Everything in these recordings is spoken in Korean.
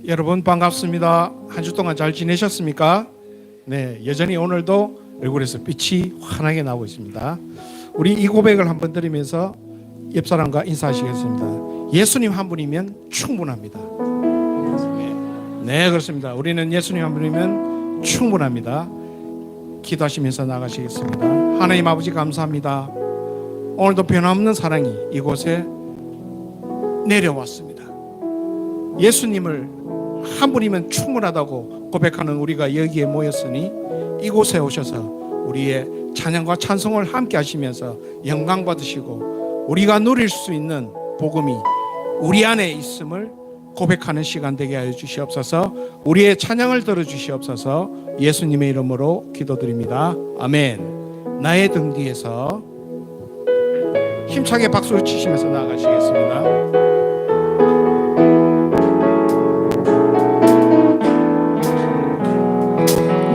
여러분 반갑습니다. 한 주 동안 잘 지내셨습니까? 네, 여전히 오늘도 얼굴에서 빛이 환하게 나오고 있습니다. 우리 이 고백을 한번 드리면서 옆 사람과 인사하시겠습니다. 예수님 한 분이면 충분합니다. 네, 그렇습니다. 우리는 예수님 한 분이면 충분합니다. 기도하시면서 나가시겠습니다. 하나님 아버지 감사합니다. 오늘도 변함없는 사랑이 이곳에 내려왔습니다. 예수님을 한 분이면 충분하다고 고백하는 우리가 여기에 모였으니 이곳에 오셔서 우리의 찬양과 찬송을 함께 하시면서 영광 받으시고 우리가 누릴 수 있는 복음이 우리 안에 있음을 고백하는 시간 되게 하여 주시옵소서. 우리의 찬양을 들어주시옵소서. 예수님의 이름으로 기도드립니다. 아멘. 나의 등 뒤에서 힘차게 박수를 치시면서 나아가시겠습니다.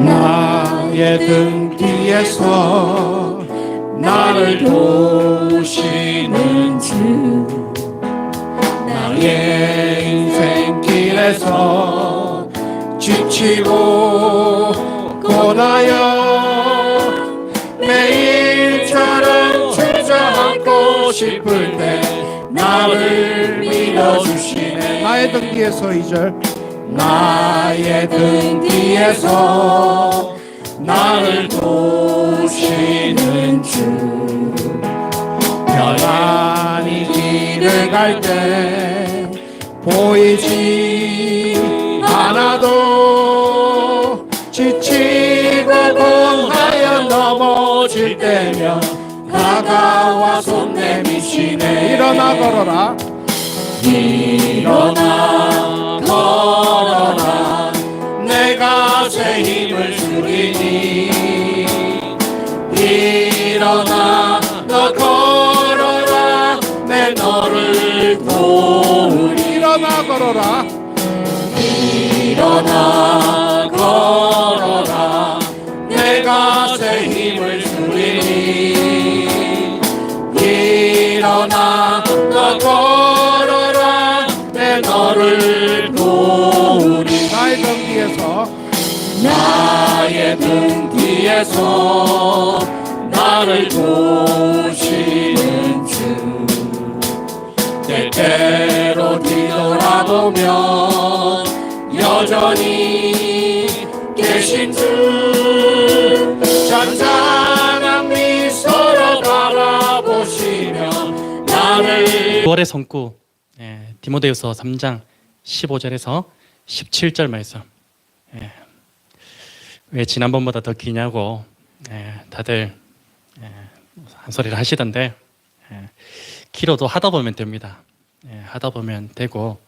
나의 등 뒤에서 나를 도우시는 주, 나의 인생길에서 지치고 고나여 매일처럼 주저앉고 싶을 때 나를 밀어주시네. 나의 등 뒤에서 2절 나의 등 뒤에서 나를 도우시는 주, 편안히 길을 갈 때 보이지 않아도 지치고 공하여 넘어질 때면 다가와 손 내미시네. 일어나 걸어라, 일어나 걸어라, 내가 새 힘을 주리니. 일어나 너 걸어라, 내 너를 도우리. 일어나 걸어라, 일어나 걸어라, 내가 새 힘을 주리니. 일어나 너 걸어라, 내 너를 도우리. 나의 등 뒤에서, 나의 등 뒤에서 나를 도우시는 주, 때때로 뒤돌아보면 여전히 계신 주, 잔잔한 미소로 바라보시면 나를. 9월의 성구 디모데후서 3장 15절에서 17절 말씀. 왜 지난번보다 더 기냐고 다들 한 소리를 하시던데, 길어도 하다 보면 됩니다. 하다 보면 되고,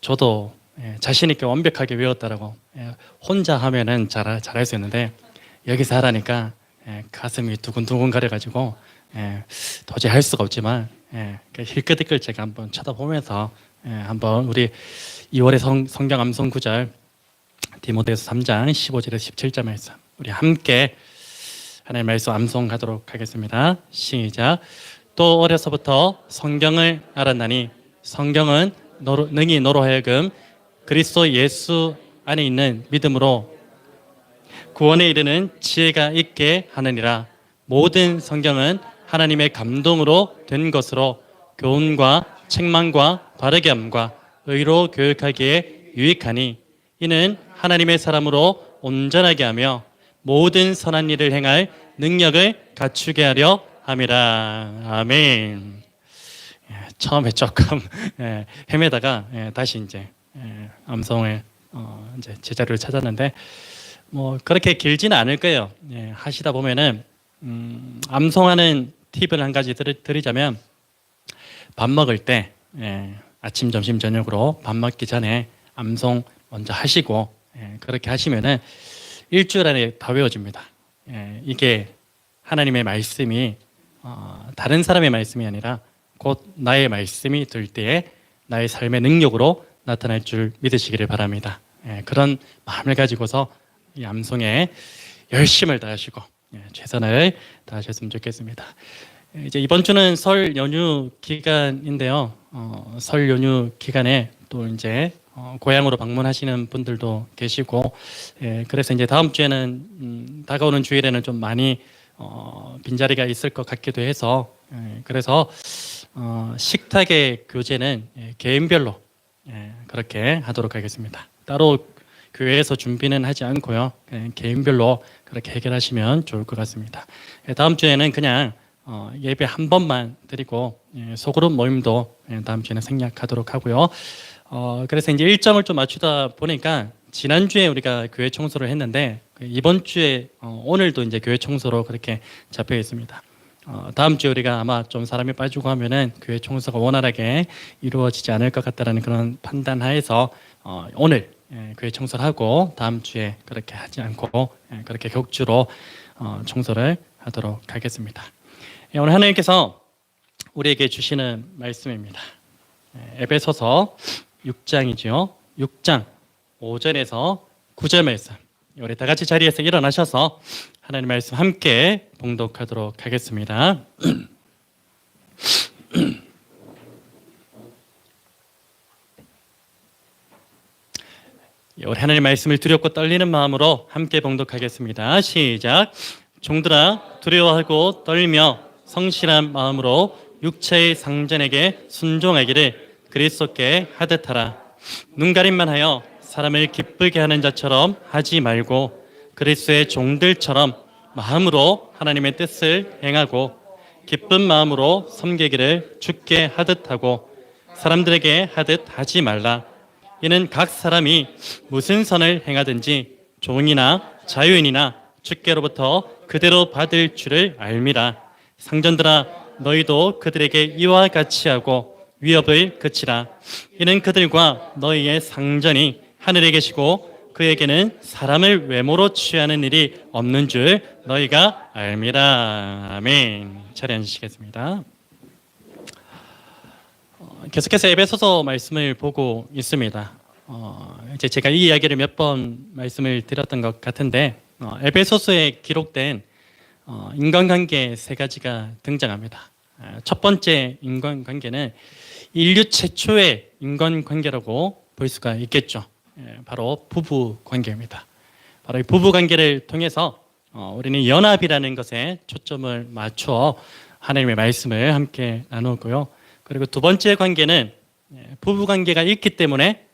저도 자신 있게 완벽하게 외웠다라고 혼자 하면은 잘할 수 있는데 여기서 하라니까 가슴이 두근두근 가려가지고 도저히 할 수가 없지만 힐끗힐끗 제가 한번 쳐다보면서 한번 우리 2월의 성경 암송 구절 디모데후서 3장 15절에서 17절 말씀 우리 함께 하나님의 말씀 암송하도록 하겠습니다. 시작. 또 어려서부터 성경을 알았나니 성경은 능히 너로 하여금 그리스도 예수 안에 있는 믿음으로 구원에 이르는 지혜가 있게 하느니라. 모든 성경은 하나님의 감동으로 된 것으로 교훈과 책망과 바르게 함과 의로 교육하기에 유익하니 이는 하나님의 사람으로 온전하게 하며 모든 선한 일을 행할 능력을 갖추게 하려 함이라. 아멘. 처음에 조금 헤매다가 다시 이제 암송을 이제 제자리를 찾았는데 뭐 그렇게 길지는 않을 거예요. 하시다 보면은 암송하는 팁을 한 가지 드리자면, 밥 먹을 때 아침, 점심, 저녁으로 밥 먹기 전에 암송 먼저 하시고 그렇게 하시면은 일주일 안에 다 외워집니다. 이게 하나님의 말씀이 다른 사람의 말씀이 아니라 곧 나의 말씀이 될 때에 나의 삶의 능력으로 나타날 줄 믿으시기를 바랍니다. 그런 마음을 가지고서 이 암송에 열심을 다하시고 최선을 다하셨으면 좋겠습니다. 이제 이번 주는 설 연휴 기간인데요. 설 연휴 기간에 또 이제 고향으로 방문하시는 분들도 계시고, 그래서 이제 다음 주에는 다가오는 주일에는 좀 많이 빈자리가 있을 것 같기도 해서, 그래서 식탁의 교제는 개인별로 그렇게 하도록 하겠습니다. 따로 교회에서 준비는 하지 않고요, 개인별로 그렇게 해결하시면 좋을 것 같습니다. 다음 주에는 그냥 예배 한 번만 드리고 소그룹 모임도 다음 주에는 생략하도록 하고요. 그래서 이제 일정을 좀 맞추다 보니까 지난주에 우리가 교회 청소를 했는데 이번 주에 오늘도 이제 교회 청소로 그렇게 잡혀 있습니다. 다음 주에 우리가 아마 좀 사람이 빠지고 하면은 교회 청소가 원활하게 이루어지지 않을 것 같다라는 그런 판단하에서 오늘 교회 청소를 하고 다음 주에 그렇게 하지 않고 그렇게 격주로 청소를 하도록 하겠습니다. 오늘 하나님께서 우리에게 주시는 말씀입니다. 에베소서 6장이죠. 6장 5절에서 9절 말씀. 우리 다 같이 자리에서 일어나셔서 하나님 말씀 함께 봉독하도록 하겠습니다. 우리 하나님 말씀을 두렵고 떨리는 마음으로 함께 봉독하겠습니다. 시작. 종들아 두려워하고 떨며 성실한 마음으로 육체의 상전에게 순종하기를 그리스도께 하듯하라. 눈가림만 하여 사람을 기쁘게 하는 자처럼 하지 말고 그리스도의 종들처럼 마음으로 하나님의 뜻을 행하고 기쁜 마음으로 섬기기를 주께 하듯 하고 사람들에게 하듯 하지 말라. 이는 각 사람이 무슨 선을 행하든지 종이나 자유인이나 주께로부터 그대로 받을 줄을 알미라. 상전들아 너희도 그들에게 이와 같이 하고 위협을 그치라. 이는 그들과 너희의 상전이 하늘에 계시고 그에게는 사람을 외모로 취하는 일이 없는 줄 너희가 알미라. 아멘. 자리 앉으시겠습니다. 계속해서 에베소서 말씀을 보고 있습니다. 이제 제가 이 이야기를 몇 번 말씀을 드렸던 것 같은데 에베소서에 기록된 인간관계 세 가지가 등장합니다. 첫 번째 인간관계는 인류 최초의 인간관계라고 볼 수가 있겠죠. 바로 부부관계입니다. 바로 이 부부관계를 통해서 우리는 연합이라는 것에 초점을 맞춰 하나님의 말씀을 함께 나누고요. 그리고 두 번째 관계는 부부관계가 있기 때문에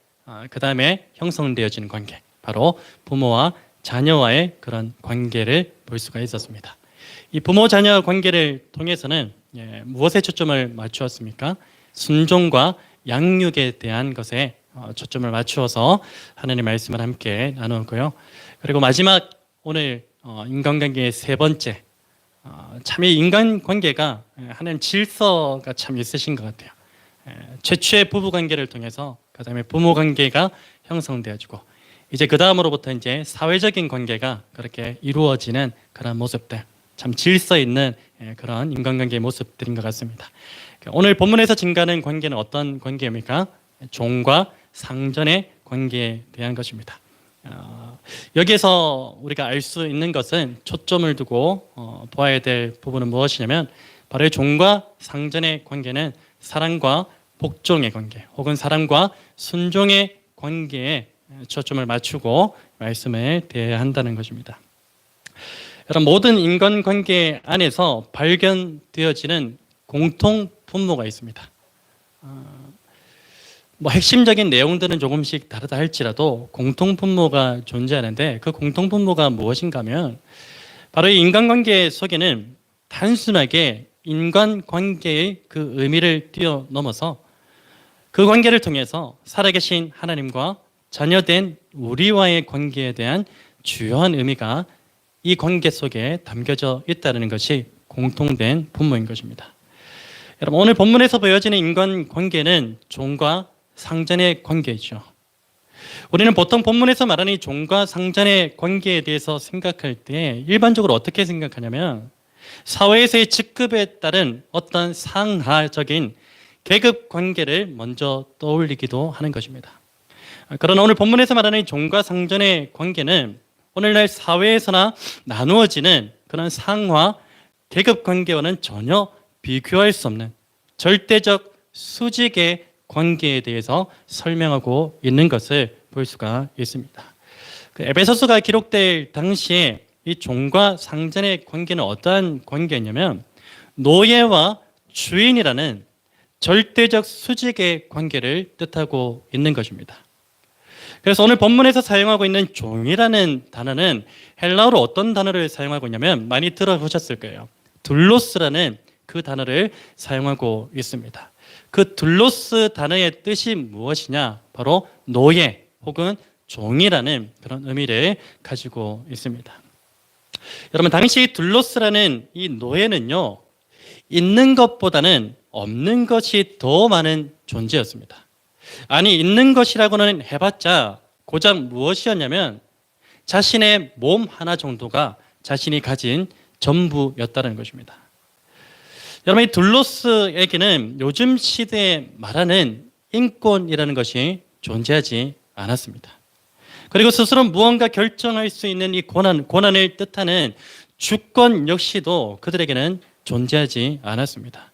그 다음에 형성되어지는 관계, 바로 부모와 자녀와의 그런 관계를 볼 수가 있었습니다. 이 부모 자녀 관계를 통해서는 무엇에 초점을 맞추었습니까? 순종과 양육에 대한 것에 초점을 맞추어서 하나님의 말씀을 함께 나누었고요. 그리고 마지막 오늘 인간관계의 세 번째, 참 이 인간관계가 하나님 질서가 참 있으신 것 같아요. 최초의 부부관계를 통해서 그 다음에 부모관계가 형성되어지고 이제 그 다음으로부터 이제 사회적인 관계가 그렇게 이루어지는 그런 모습들, 참 질서 있는 그런 인간관계의 모습들인 것 같습니다. 오늘 본문에서 증가하는 관계는 어떤 관계입니까? 종과 상전의 관계에 대한 것입니다. 여기에서 우리가 알 수 있는 것은 초점을 두고 보아야 될 부분은 무엇이냐면 바로 종과 상전의 관계는 사랑과 복종의 관계 혹은 사랑과 순종의 관계에 초점을 맞추고 말씀을 대한다는 것입니다. 여러분, 모든 인간관계 안에서 발견되어지는 공통 분모가 있습니다. 핵심적인 내용들은 조금씩 다르다 할지라도 공통 분모가 존재하는데 그 공통 분모가 무엇인가 하면 바로 이 인간관계 속에는 단순하게 인간관계의 그 의미를 뛰어넘어서 그 관계를 통해서 살아계신 하나님과 자녀된 우리와의 관계에 대한 주요한 의미가 이 관계 속에 담겨져 있다는 것이 공통된 분모인 것입니다. 여러분, 오늘 본문에서 보여지는 인간관계는 종과 상전의 관계이죠. 우리는 보통 본문에서 말하는 이 종과 상전의 관계에 대해서 생각할 때 일반적으로 어떻게 생각하냐면 사회에서의 직급에 따른 어떤 상하적인 계급 관계를 먼저 떠올리기도 하는 것입니다. 그러나 오늘 본문에서 말하는 이 종과 상전의 관계는 오늘날 사회에서나 나누어지는 그런 상하 계급 관계와는 전혀 비교할 수 없는 절대적 수직의 관계에 대해서 설명하고 있는 것을 볼 수가 있습니다. 그 에베소서가 기록될 당시에 이 종과 상전의 관계는 어떠한 관계였냐면 노예와 주인이라는 절대적 수직의 관계를 뜻하고 있는 것입니다. 그래서 오늘 본문에서 사용하고 있는 종이라는 단어는 헬라어로 어떤 단어를 사용하고 있냐면 많이 들어보셨을 거예요. 둘로스라는 그 단어를 사용하고 있습니다. 그 둘로스 단어의 뜻이 무엇이냐? 바로 노예 혹은 종이라는 그런 의미를 가지고 있습니다. 여러분, 당시 둘로스라는 이 노예는요, 있는 것보다는 없는 것이 더 많은 존재였습니다. 아니, 있는 것이라고는 해봤자 고작 무엇이었냐면 자신의 몸 하나 정도가 자신이 가진 전부였다는 것입니다. 여러분, 이 둘로스에게는 요즘 시대에 말하는 인권이라는 것이 존재하지 않았습니다. 그리고 스스로 무언가 결정할 수 있는 이 고난을 뜻하는 주권 역시도 그들에게는 존재하지 않았습니다.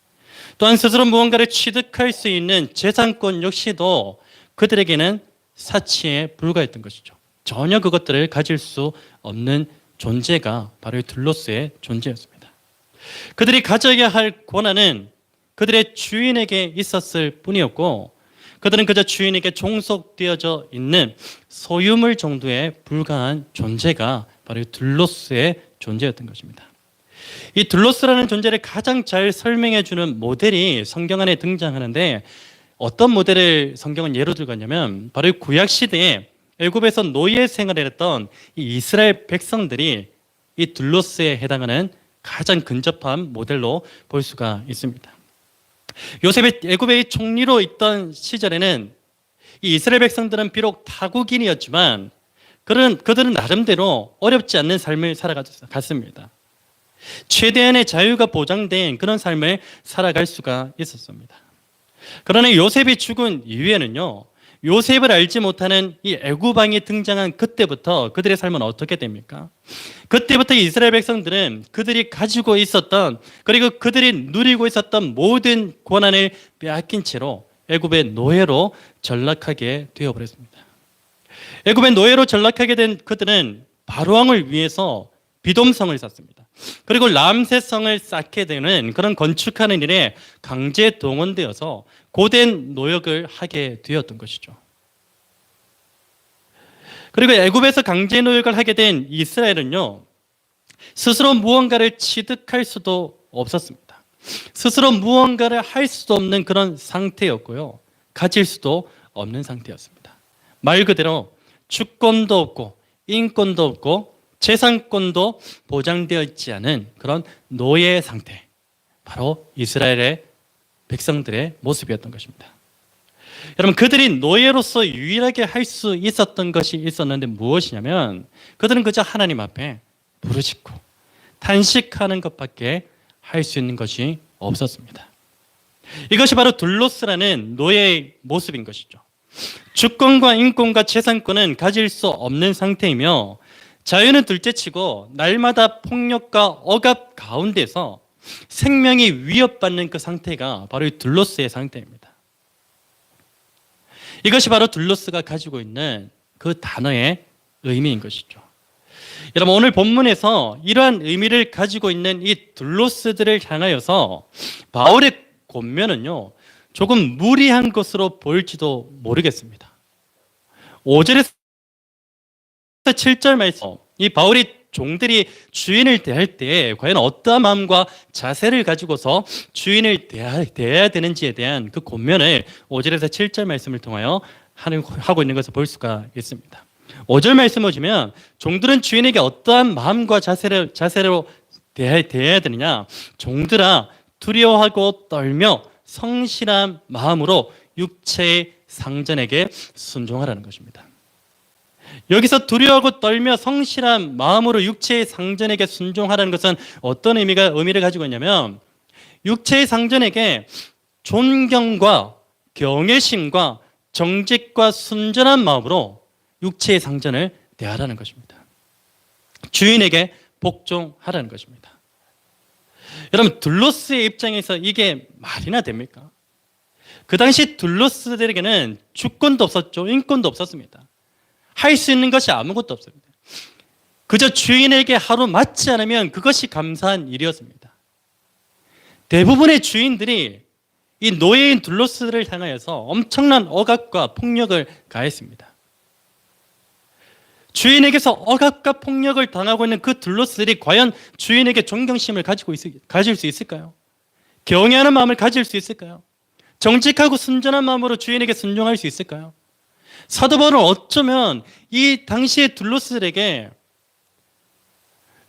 또한 스스로 무언가를 취득할 수 있는 재산권 역시도 그들에게는 사치에 불과했던 것이죠. 전혀 그것들을 가질 수 없는 존재가 바로 이 둘로스의 존재였습니다. 그들이 가져야 할 권한은 그들의 주인에게 있었을 뿐이었고, 그들은 그저 주인에게 종속되어져 있는 소유물 정도에 불과한 존재가 바로 이 둘로스의 존재였던 것입니다. 이 둘로스라는 존재를 가장 잘 설명해 주는 모델이 성경 안에 등장하는데, 어떤 모델을 성경은 예로 들고 있냐면 바로 이 구약 시대에 애굽에서 노예 생활을 했던 이 이스라엘 백성들이 이 둘로스에 해당하는 가장 근접한 모델로 볼 수가 있습니다. 요셉이 애굽의 총리로 있던 시절에는 이 이스라엘 백성들은 비록 타국인이었지만 그들은 나름대로 어렵지 않는 삶을 살아갔습니다. 최대한의 자유가 보장된 그런 삶을 살아갈 수가 있었습니다. 그러나 요셉이 죽은 이후에는요, 요셉을 알지 못하는 이 애굽 왕이 등장한 그때부터 그들의 삶은 어떻게 됩니까? 그때부터 이스라엘 백성들은 그들이 가지고 있었던, 그리고 그들이 누리고 있었던 모든 권한을 빼앗긴 채로 애굽의 노예로 전락하게 되어버렸습니다. 애굽의 노예로 전락하게 된 그들은 바로왕을 위해서 비돔성을 쌓습니다. 그리고 람세성을 쌓게 되는 그런 건축하는 일에 강제 동원되어서 고된 노역을 하게 되었던 것이죠. 그리고 애굽에서 강제 노역을 하게 된 이스라엘은요, 스스로 무언가를 취득할 수도 없었습니다. 스스로 무언가를 할 수도 없는 그런 상태였고요, 가질 수도 없는 상태였습니다. 말 그대로 주권도 없고 인권도 없고 재산권도 보장되어 있지 않은 그런 노예 상태, 바로 이스라엘의 백성들의 모습이었던 것입니다. 여러분, 그들이 노예로서 유일하게 할 수 있었던 것이 있었는데 무엇이냐면 그들은 그저 하나님 앞에 부르짖고 탄식하는 것밖에 할 수 있는 것이 없었습니다. 이것이 바로 둘로스라는 노예의 모습인 것이죠. 주권과 인권과 재산권은 가질 수 없는 상태이며 자유는 둘째치고 날마다 폭력과 억압 가운데서 생명이 위협받는 그 상태가 바로 이 둘로스의 상태입니다. 이것이 바로 둘로스가 가지고 있는 그 단어의 의미인 것이죠. 여러분, 오늘 본문에서 이러한 의미를 가지고 있는 이 둘로스들을 향하여서 바울의 권면은요, 조금 무리한 것으로 보일지도 모르겠습니다. 5절에서 7절 말씀, 이 바울이 종들이 주인을 대할 때 과연 어떠한 마음과 자세를 가지고서 주인을 대해야 되는지에 대한 그 권면을 5절에서 7절 말씀을 통하여 하고 있는 것을 볼 수가 있습니다. 5절 말씀을 보시면 종들은 주인에게 어떠한 마음과 자세로 대해야 되느냐? 종들아, 두려워하고 떨며 성실한 마음으로 육체의 상전에게 순종하라는 것입니다. 여기서 두려워하고 떨며 성실한 마음으로 육체의 상전에게 순종하라는 것은 어떤 의미를 가지고 있냐면 육체의 상전에게 존경과 경외심과 정직과 순전한 마음으로 육체의 상전을 대하라는 것입니다. 주인에게 복종하라는 것입니다. 여러분, 둘로스의 입장에서 이게 말이나 됩니까? 그 당시 둘로스들에게는 주권도 없었죠. 인권도 없었습니다. 할 수 있는 것이 아무것도 없습니다. 그저 주인에게 하루 맞지 않으면 그것이 감사한 일이었습니다. 대부분의 주인들이 이 노예인 둘로스를 향하여서 엄청난 억압과 폭력을 가했습니다. 주인에게서 억압과 폭력을 당하고 있는 그 둘로스들이 과연 주인에게 존경심을 가질 수 있을까요? 경외하는 마음을 가질 수 있을까요? 정직하고 순전한 마음으로 주인에게 순종할 수 있을까요? 사도 바울은 어쩌면 이 당시의 둘로스들에게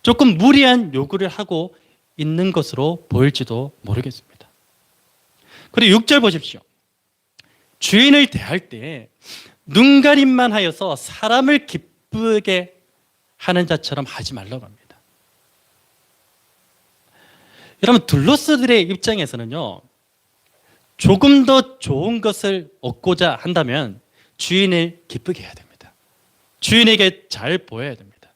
조금 무리한 요구를 하고 있는 것으로 보일지도 모르겠습니다. 그리고 6절 보십시오. 주인을 대할 때 눈가림만 하여서 사람을 기쁘게 하는 자처럼 하지 말라고 합니다. 여러분, 둘로스들의 입장에서는요, 조금 더 좋은 것을 얻고자 한다면 주인을 기쁘게 해야 됩니다. 주인에게 잘 보여야 됩니다.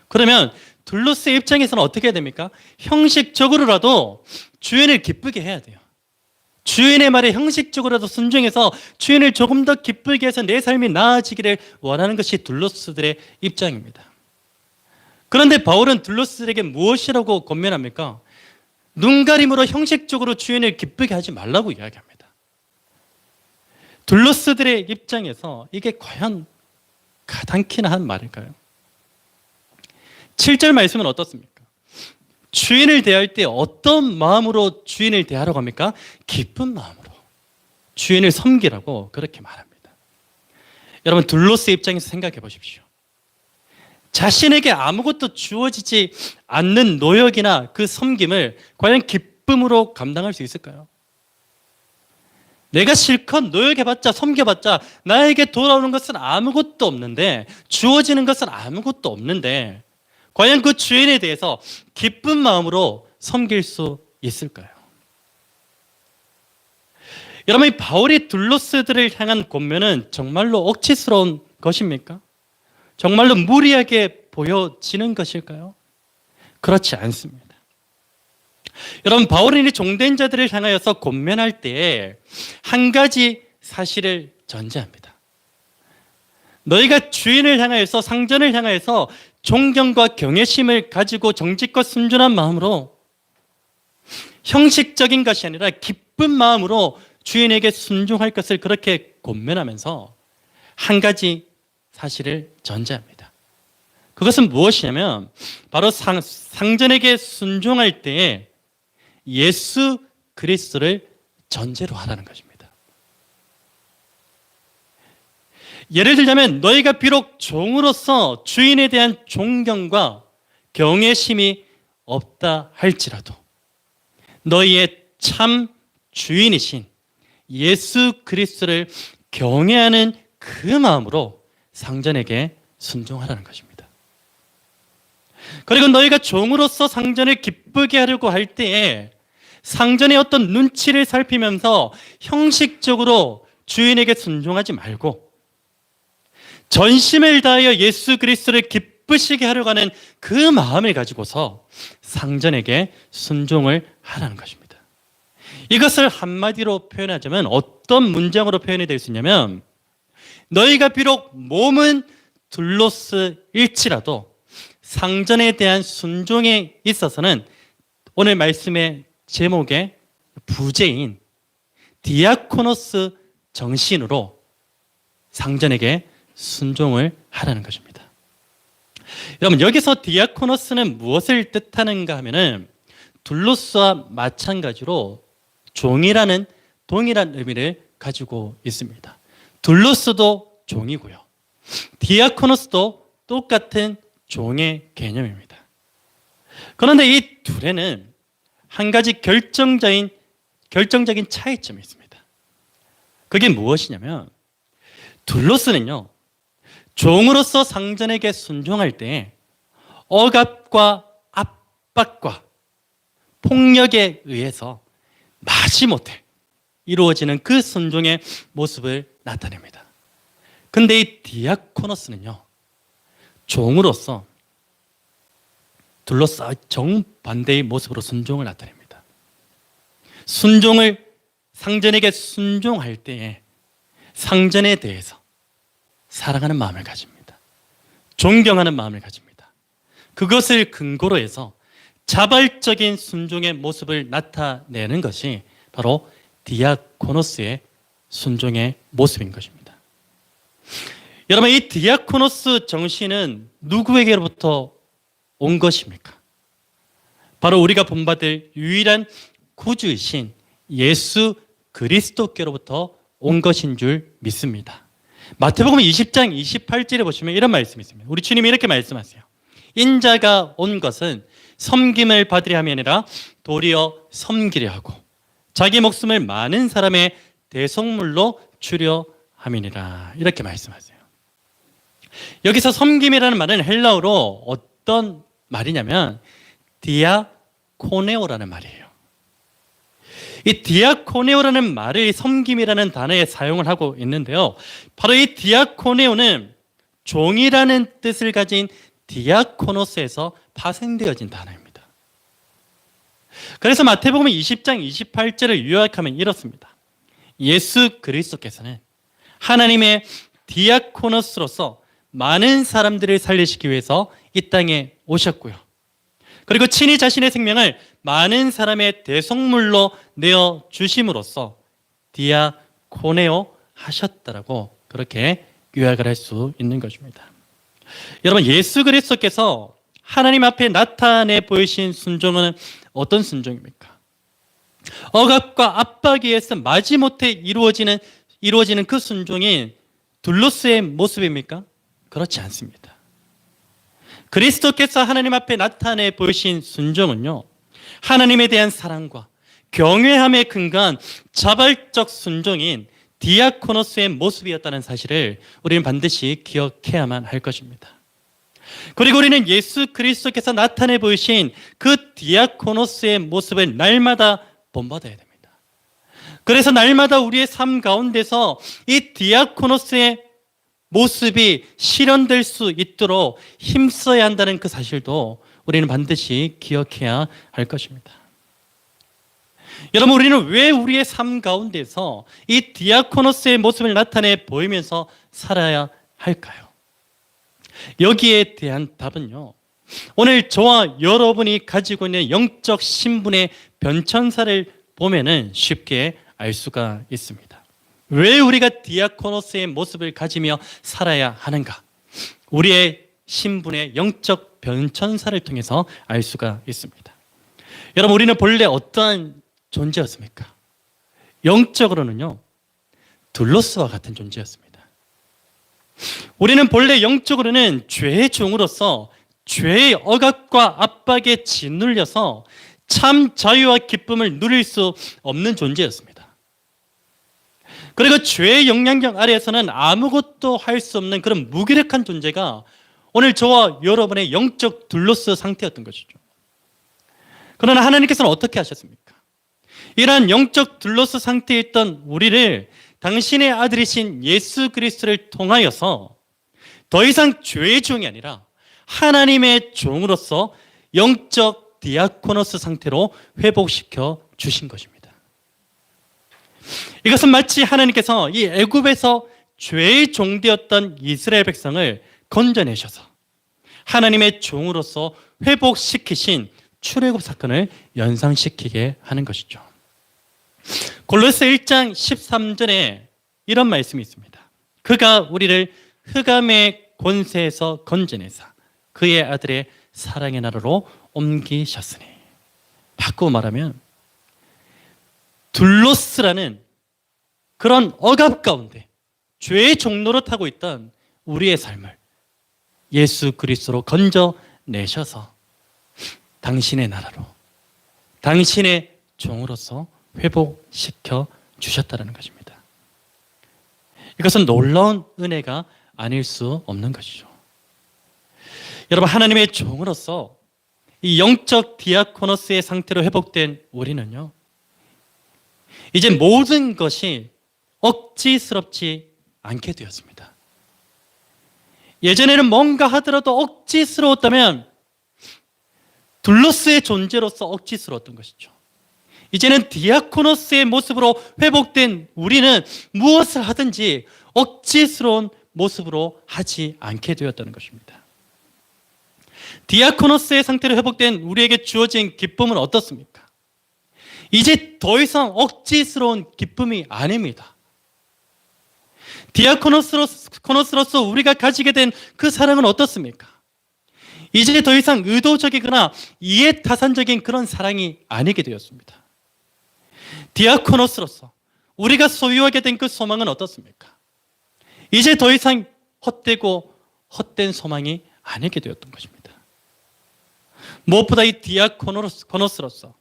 그러면 둘로스의 입장에서는 어떻게 해야 됩니까? 형식적으로라도 주인을 기쁘게 해야 돼요. 주인의 말에 형식적으로라도 순종해서 주인을 조금 더 기쁘게 해서 내 삶이 나아지기를 원하는 것이 둘로스들의 입장입니다. 그런데 바울은 둘로스들에게 무엇이라고 권면합니까? 눈가림으로 형식적으로 주인을 기쁘게 하지 말라고 이야기합니다. 둘로스들의 입장에서 이게 과연 가당키나 한 말일까요? 7절 말씀은 어떻습니까? 주인을 대할 때 어떤 마음으로 주인을 대하라고 합니까? 기쁜 마음으로 주인을 섬기라고 그렇게 말합니다. 여러분, 둘로스 입장에서 생각해 보십시오. 자신에게 아무것도 주어지지 않는 노역이나 그 섬김을 과연 기쁨으로 감당할 수 있을까요? 내가 실컷 노역해봤자 섬겨봤자 나에게 돌아오는 것은 아무것도 없는데, 주어지는 것은 아무것도 없는데 과연 그 주인에 대해서 기쁜 마음으로 섬길 수 있을까요? 여러분, 이 바울이 둘로스들을 향한 권면은 정말로 억지스러운 것입니까? 정말로 무리하게 보여지는 것일까요? 그렇지 않습니다. 여러분, 바울은 이 종된 자들을 향하여서 권면할 때에 한 가지 사실을 전제합니다. 너희가 주인을 향하여서, 상전을 향하여서 존경과 경외심을 가지고 정직과 순전한 마음으로, 형식적인 것이 아니라 기쁜 마음으로 주인에게 순종할 것을 그렇게 권면하면서 한 가지 사실을 전제합니다. 그것은 무엇이냐면 바로 상전에게 순종할 때에 예수 그리스도를 전제로 하라는 것입니다. 예를 들자면 너희가 비록 종으로서 주인에 대한 존경과 경외심이 없다 할지라도 너희의 참 주인이신 예수 그리스도를 경외하는 그 마음으로 상전에게 순종하라는 것입니다. 그리고 너희가 종으로서 상전을 기쁘게 하려고 할 때에 상전의 어떤 눈치를 살피면서 형식적으로 주인에게 순종하지 말고 전심을 다하여 예수 그리스도를 기쁘시게 하려고 하는 그 마음을 가지고서 상전에게 순종을 하라는 것입니다. 이것을 한마디로 표현하자면 어떤 문장으로 표현이 될 수 있냐면, 너희가 비록 몸은 둘로스일지라도 상전에 대한 순종에 있어서는 오늘 말씀의 제목의 부재인 디아코노스 정신으로 상전에게 순종을 하라는 것입니다. 여러분, 여기서 디아코노스는 무엇을 뜻하는가 하면은 둘로스와 마찬가지로 종이라는 동일한 의미를 가지고 있습니다. 둘로스도 종이고요, 디아코노스도 똑같은 종의 개념입니다. 그런데 이 둘에는 한 가지 결정적인 차이점이 있습니다. 그게 무엇이냐면, 둘로스는요, 종으로서 상전에게 순종할 때 억압과 압박과 폭력에 의해서 마지못해 이루어지는 그 순종의 모습을 나타냅니다. 근데 이 디아코노스는요, 종으로서 둘러싸 정반대의 모습으로 순종을 나타냅니다. 순종을 상전에게 순종할 때에 상전에 대해서 사랑하는 마음을 가집니다. 존경하는 마음을 가집니다. 그것을 근거로 해서 자발적인 순종의 모습을 나타내는 것이 바로 디아코노스의 순종의 모습인 것입니다. 여러분, 이 디아코노스 정신은 누구에게로부터 온 것입니까? 바로 우리가 본받을 유일한 구주이신 예수 그리스도께로부터 온 것인 줄 믿습니다. 마태복음 20장 28절에 보시면 이런 말씀이 있습니다. 우리 주님이 이렇게 말씀하세요. 인자가 온 것은 섬김을 받으려 함이 아니라 도리어 섬기려 하고 자기 목숨을 많은 사람의 대속물로 주려 함이니라. 이렇게 말씀하세요. 여기서 섬김이라는 말은 헬라어로 어떤 말이냐면 디아코네오라는 말이에요. 이 디아코네오라는 말을 섬김이라는 단어에 사용을 하고 있는데요. 바로 이 디아코네오는 종이라는 뜻을 가진 디아코노스에서 파생되어진 단어입니다. 그래서 마태복음 20장 28절을 요약하면 이렇습니다. 예수 그리스도께서는 하나님의 디아코노스로서 많은 사람들을 살리시기 위해서 이 땅에 오셨고요. 그리고 친히 자신의 생명을 많은 사람의 대속물로 내어 주심으로써 디아코네오 하셨다라고 그렇게 요약을 할 수 있는 것입니다. 여러분, 예수 그리스도께서 하나님 앞에 나타내 보이신 순종은 어떤 순종입니까? 억압과 압박에 의해서 마지못해 이루어지는 그 순종이 둘로스의 모습입니까? 그렇지 않습니다. 그리스도께서 하나님 앞에 나타내 보이신 순종은요, 하나님에 대한 사랑과 경외함에 근거한 자발적 순종인 디아코노스의 모습이었다는 사실을 우리는 반드시 기억해야만 할 것입니다. 그리고 우리는 예수 그리스도께서 나타내 보이신 그 디아코노스의 모습을 날마다 본받아야 됩니다. 그래서 날마다 우리의 삶 가운데서 이 디아코노스의 모습이 실현될 수 있도록 힘써야 한다는 그 사실도 우리는 반드시 기억해야 할 것입니다. 여러분, 우리는 왜 우리의 삶 가운데서 이 디아코노스의 모습을 나타내 보이면서 살아야 할까요? 여기에 대한 답은요, 오늘 저와 여러분이 가지고 있는 영적 신분의 변천사를 보면은 쉽게 알 수가 있습니다. 왜 우리가 디아코노스의 모습을 가지며 살아야 하는가? 우리의 신분의 영적 변천사를 통해서 알 수가 있습니다. 여러분, 우리는 본래 어떠한 존재였습니까? 영적으로는요, 둘로스와 같은 존재였습니다. 우리는 본래 영적으로는 죄의 종으로서 죄의 억압과 압박에 짓눌려서 참 자유와 기쁨을 누릴 수 없는 존재였습니다. 그리고 죄의 영향력 아래에서는 아무것도 할 수 없는 그런 무기력한 존재가 오늘 저와 여러분의 영적 둘로스 상태였던 것이죠. 그러나 하나님께서는 어떻게 하셨습니까? 이러한 영적 둘로스 상태에 있던 우리를 당신의 아들이신 예수 그리스도를 통하여서 더 이상 죄의 종이 아니라 하나님의 종으로서 영적 디아코노스 상태로 회복시켜 주신 것입니다. 이것은 마치 하나님께서 이 애굽에서 죄의 종되었던 이스라엘 백성을 건져내셔서 하나님의 종으로서 회복시키신 출애굽 사건을 연상시키게 하는 것이죠. 골로새 1장 13절에 이런 말씀이 있습니다. 그가 우리를 흑암의 권세에서 건져내사 그의 아들의 사랑의 나라로 옮기셨으니, 바꾸어 말하면 둘로스라는 그런 억압 가운데 죄의 종로로 타고 있던 우리의 삶을 예수 그리스도로 건져내셔서 당신의 나라로 당신의 종으로서 회복시켜 주셨다는 것입니다. 이것은 놀라운 은혜가 아닐 수 없는 것이죠. 여러분, 하나님의 종으로서 이 영적 디아코노스의 상태로 회복된 우리는요, 이제 모든 것이 억지스럽지 않게 되었습니다. 예전에는 뭔가 하더라도 억지스러웠다면 둘로스의 존재로서 억지스러웠던 것이죠. 이제는 디아코노스의 모습으로 회복된 우리는 무엇을 하든지 억지스러운 모습으로 하지 않게 되었다는 것입니다. 디아코노스의 상태로 회복된 우리에게 주어진 기쁨은 어떻습니까? 이제 더 이상 억지스러운 기쁨이 아닙니다. 디아코노스로서 우리가 가지게 된 그 사랑은 어떻습니까? 이제 더 이상 의도적이거나 이해타산적인 그런 사랑이 아니게 되었습니다. 디아코노스로서 우리가 소유하게 된 그 소망은 어떻습니까? 이제 더 이상 헛되고 헛된 소망이 아니게 되었던 것입니다. 무엇보다 이 디아코노스로서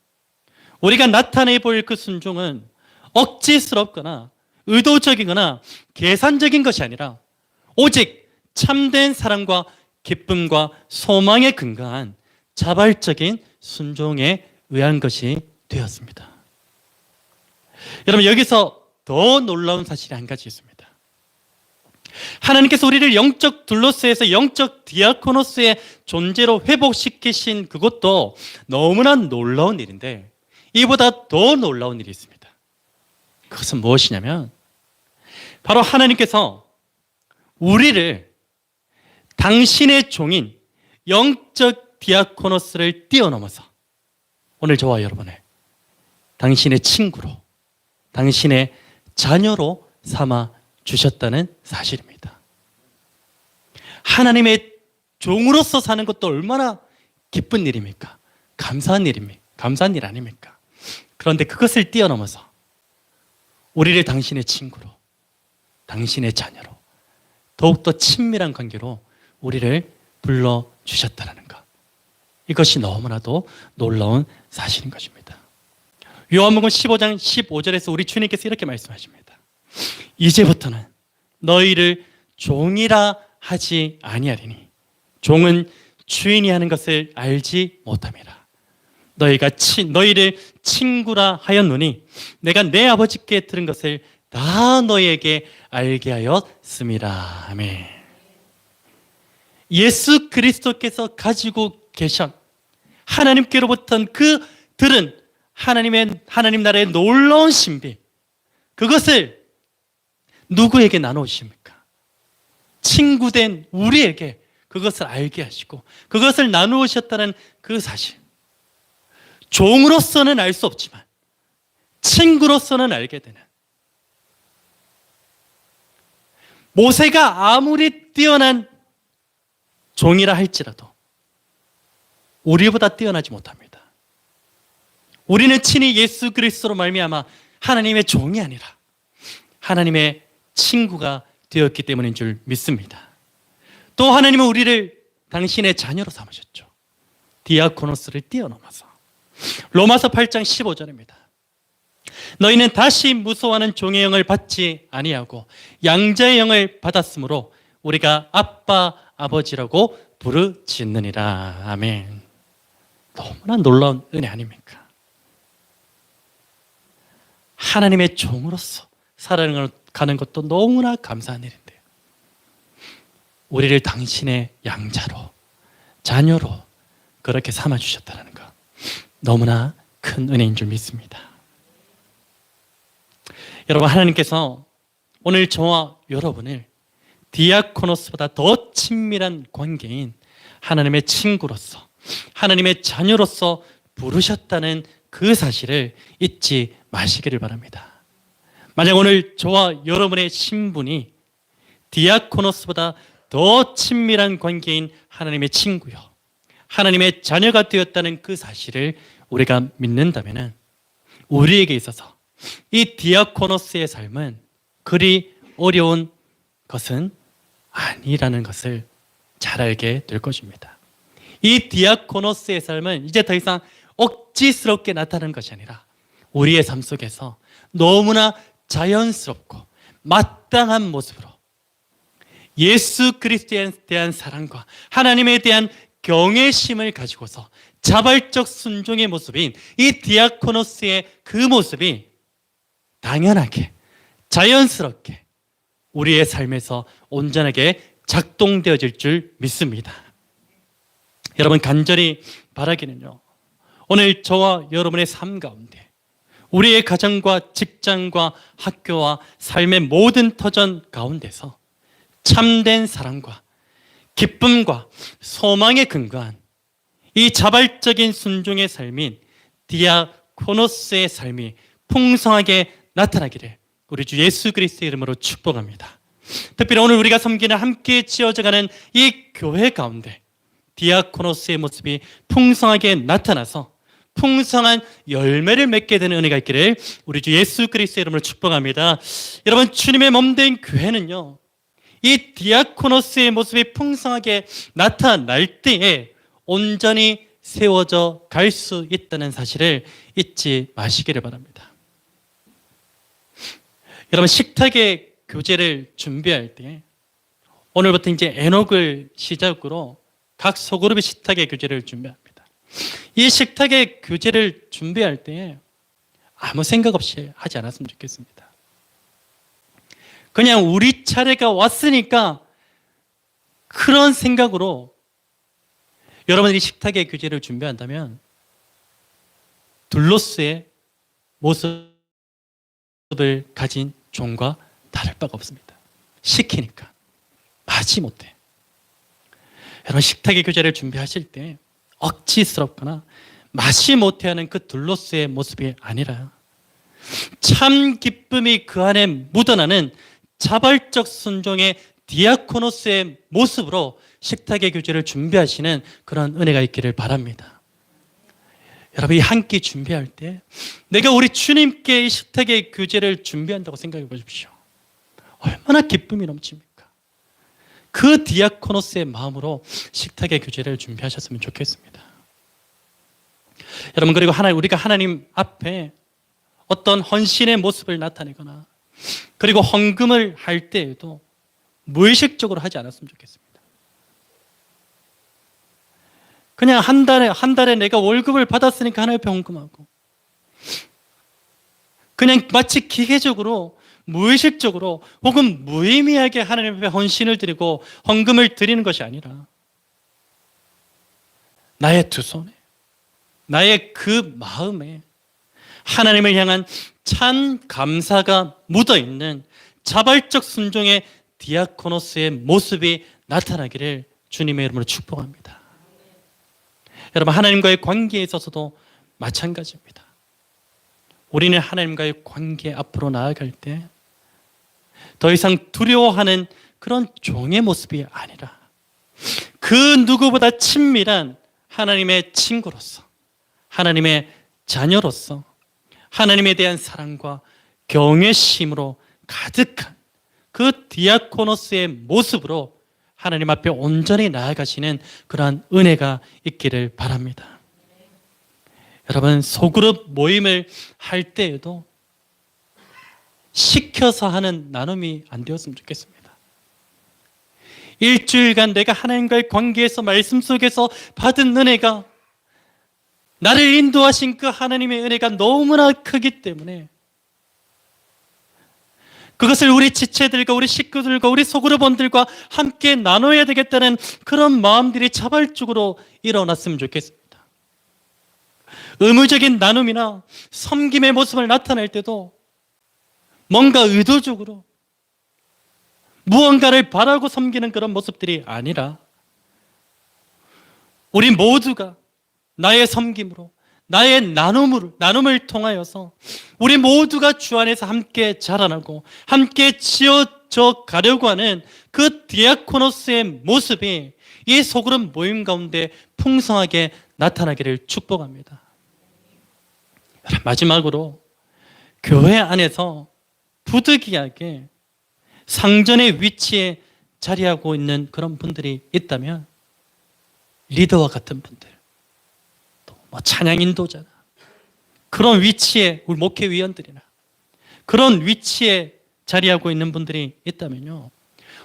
우리가 나타내 보일 그 순종은 억지스럽거나 의도적이거나 계산적인 것이 아니라 오직 참된 사랑과 기쁨과 소망에 근거한 자발적인 순종에 의한 것이 되었습니다. 여러분, 여기서 더 놀라운 사실이 한 가지 있습니다. 하나님께서 우리를 영적 둘로스에서 영적 디아코노스의 존재로 회복시키신 그것도 너무나 놀라운 일인데, 이보다 더 놀라운 일이 있습니다. 그것은 무엇이냐면 바로 하나님께서 우리를 당신의 종인 영적 디아코노스를 뛰어넘어서 오늘 저와 여러분을 당신의 친구로, 당신의 자녀로 삼아 주셨다는 사실입니다. 하나님의 종으로서 사는 것도 얼마나 기쁜 일입니까? 감사한 일입니까? 감사한 일 아닙니까? 그런데 그것을 뛰어넘어서 우리를 당신의 친구로, 당신의 자녀로, 더욱더 친밀한 관계로 우리를 불러주셨다는 것, 이것이 너무나도 놀라운 사실인 것입니다. 요한복음 15장 15절에서 우리 주님께서 이렇게 말씀하십니다. 이제부터는 너희를 종이라 하지 아니하리니 종은 주인이 하는 것을 알지 못함이라. 너희를 친구라 하였노니 내가 내 아버지께 들은 것을 다 너희에게 알게 하였음이라. 아멘. 예수 그리스도께서 가지고 계신 하나님께로부터 그 들은 하나님 나라의 놀라운 신비, 그것을 누구에게 나누십니까? 친구된 우리에게 그것을 알게 하시고 그것을 나누셨다는 그 사실, 종으로서는 알 수 없지만 친구로서는 알게 되는, 모세가 아무리 뛰어난 종이라 할지라도 우리보다 뛰어나지 못합니다. 우리는 친히 예수 그리스도로 말미암아 하나님의 종이 아니라 하나님의 친구가 되었기 때문인 줄 믿습니다. 또 하나님은 우리를 당신의 자녀로 삼으셨죠. 디아코노스를 뛰어넘어서. 로마서 8장 15절입니다. 너희는 다시 무서워하는 종의 영을 받지 아니하고 양자의 영을 받았으므로 우리가 아빠 아버지라고 부르짖느니라. 아멘. 너무나 놀라운 은혜 아닙니까? 하나님의 종으로서 살아가는 것도 너무나 감사한 일인데요, 우리를 당신의 양자로, 자녀로 그렇게 삼아주셨다는 것, 너무나 큰 은혜인 줄 믿습니다. 여러분, 하나님께서 오늘 저와 여러분을 디아코노스보다 더 친밀한 관계인 하나님의 친구로서, 하나님의 자녀로서 부르셨다는 그 사실을 잊지 마시기를 바랍니다. 만약 오늘 저와 여러분의 신분이 디아코노스보다 더 친밀한 관계인 하나님의 친구요, 하나님의 자녀가 되었다는 그 사실을 우리가 믿는다면 우리에게 있어서 이 디아코노스의 삶은 그리 어려운 것은 아니라는 것을 잘 알게 될 것입니다. 이 디아코노스의 삶은 이제 더 이상 억지스럽게 나타나는 것이 아니라 우리의 삶 속에서 너무나 자연스럽고 마땅한 모습으로 예수 그리스도에 대한 사랑과 하나님에 대한 경외심을 가지고서 자발적 순종의 모습인 이 디아코노스의 그 모습이 당연하게, 자연스럽게 우리의 삶에서 온전하게 작동되어질 줄 믿습니다. 여러분, 간절히 바라기는요, 오늘 저와 여러분의 삶 가운데 우리의 가정과 직장과 학교와 삶의 모든 터전 가운데서 참된 사랑과 기쁨과 소망에 근거한 이 자발적인 순종의 삶인 디아코노스의 삶이 풍성하게 나타나기를 우리 주 예수 그리스도의 이름으로 축복합니다. 특별히 오늘 우리가 섬기는 함께 지어져가는 이 교회 가운데 디아코노스의 모습이 풍성하게 나타나서 풍성한 열매를 맺게 되는 은혜가 있기를 우리 주 예수 그리스도의 이름으로 축복합니다. 여러분, 주님의 몸된 교회는요, 이 디아코노스의 모습이 풍성하게 나타날 때에 온전히 세워져 갈 수 있다는 사실을 잊지 마시기를 바랍니다. 여러분, 식탁의 교제를 준비할 때 오늘부터 이제 에녹을 시작으로 각 소그룹의 식탁의 교제를 준비합니다. 이 식탁의 교제를 준비할 때 아무 생각 없이 하지 않았으면 좋겠습니다. 그냥 우리 차례가 왔으니까 그런 생각으로 여러분들이 식탁의 교제를 준비한다면 둘로스의 모습을 가진 종과 다를 바가 없습니다. 시키니까 마지 못해. 여러분, 식탁의 교제를 준비하실 때 억지스럽거나 마지 못해하는 그 둘로스의 모습이 아니라 참 기쁨이 그 안에 묻어나는 자발적 순종의 디아코노스의 모습으로 식탁의 교제를 준비하시는 그런 은혜가 있기를 바랍니다. 여러분, 이 한 끼 준비할 때 내가 우리 주님께 이 식탁의 교제를 준비한다고 생각해 보십시오. 얼마나 기쁨이 넘칩니까? 그 디아코노스의 마음으로 식탁의 교제를 준비하셨으면 좋겠습니다. 여러분, 그리고 우리가 하나님 앞에 어떤 헌신의 모습을 나타내거나 그리고 헌금을 할 때에도 무의식적으로 하지 않았으면 좋겠습니다. 그냥 한 달에 내가 월급을 받았으니까 하나님 앞에 헌금하고, 그냥 마치 기계적으로 무의식적으로 혹은 무의미하게 하나님 앞에 헌신을 드리고 헌금을 드리는 것이 아니라 나의 두 손에, 나의 그 마음에 하나님을 향한 참 감사가 묻어있는 자발적 순종의 디아코노스의 모습이 나타나기를 주님의 이름으로 축복합니다. 여러분, 하나님과의 관계에 있어서도 마찬가지입니다. 우리는 하나님과의 관계 앞으로 나아갈 때 더 이상 두려워하는 그런 종의 모습이 아니라 그 누구보다 친밀한 하나님의 친구로서, 하나님의 자녀로서 하나님에 대한 사랑과 경외심으로 가득한 그 디아코노스의 모습으로 하나님 앞에 온전히 나아가시는 그러한 은혜가 있기를 바랍니다. 여러분, 소그룹 모임을 할 때에도 시켜서 하는 나눔이 안 되었으면 좋겠습니다. 일주일간 내가 하나님과의 관계에서, 말씀 속에서 받은 은혜가, 나를 인도하신 그 하나님의 은혜가 너무나 크기 때문에 그것을 우리 지체들과 우리 식구들과 우리 소그룹원들과 함께 나눠야 되겠다는 그런 마음들이 자발적으로 일어났으면 좋겠습니다. 의무적인 나눔이나 섬김의 모습을 나타낼 때도 뭔가 의도적으로 무언가를 바라고 섬기는 그런 모습들이 아니라 우리 모두가 나의 섬김으로, 나의 나눔을 통하여서 우리 모두가 주 안에서 함께 자라나고 함께 지어져 가려고 하는 그 디아코노스의 모습이 이 소그룹 모임 가운데 풍성하게 나타나기를 축복합니다. 마지막으로, 교회 안에서 부득이하게 상전의 위치에 자리하고 있는 그런 분들이 있다면 리더와 같은 분들, 또 찬양 인도자나 그런 위치에, 우리 목회위원들이나 그런 위치에 자리하고 있는 분들이 있다면요,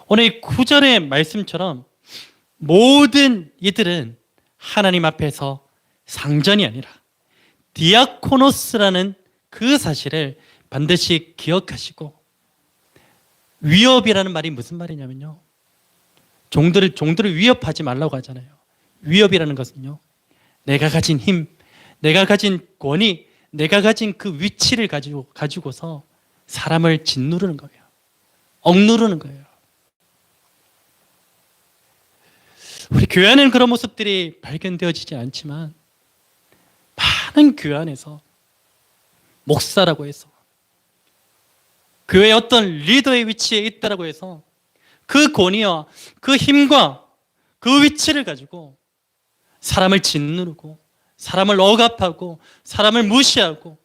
오늘 이 9절의 말씀처럼 모든 이들은 하나님 앞에서 상전이 아니라 디아코노스라는 그 사실을 반드시 기억하시고, 위협이라는 말이 무슨 말이냐면요, 종들을 위협하지 말라고 하잖아요. 위협이라는 것은요, 내가 가진 힘, 내가 가진 권위, 내가 가진 그 위치를 가지고서 사람을 짓누르는 거예요. 억누르는 거예요. 우리 교회 안에는 그런 모습들이 발견되어지지 않지만 많은 교회 안에서 목사라고 해서 교회의 어떤 리더의 위치에 있다라고 해서 그 권위와 그 힘과 그 위치를 가지고 사람을 짓누르고 사람을 억압하고 사람을 무시하고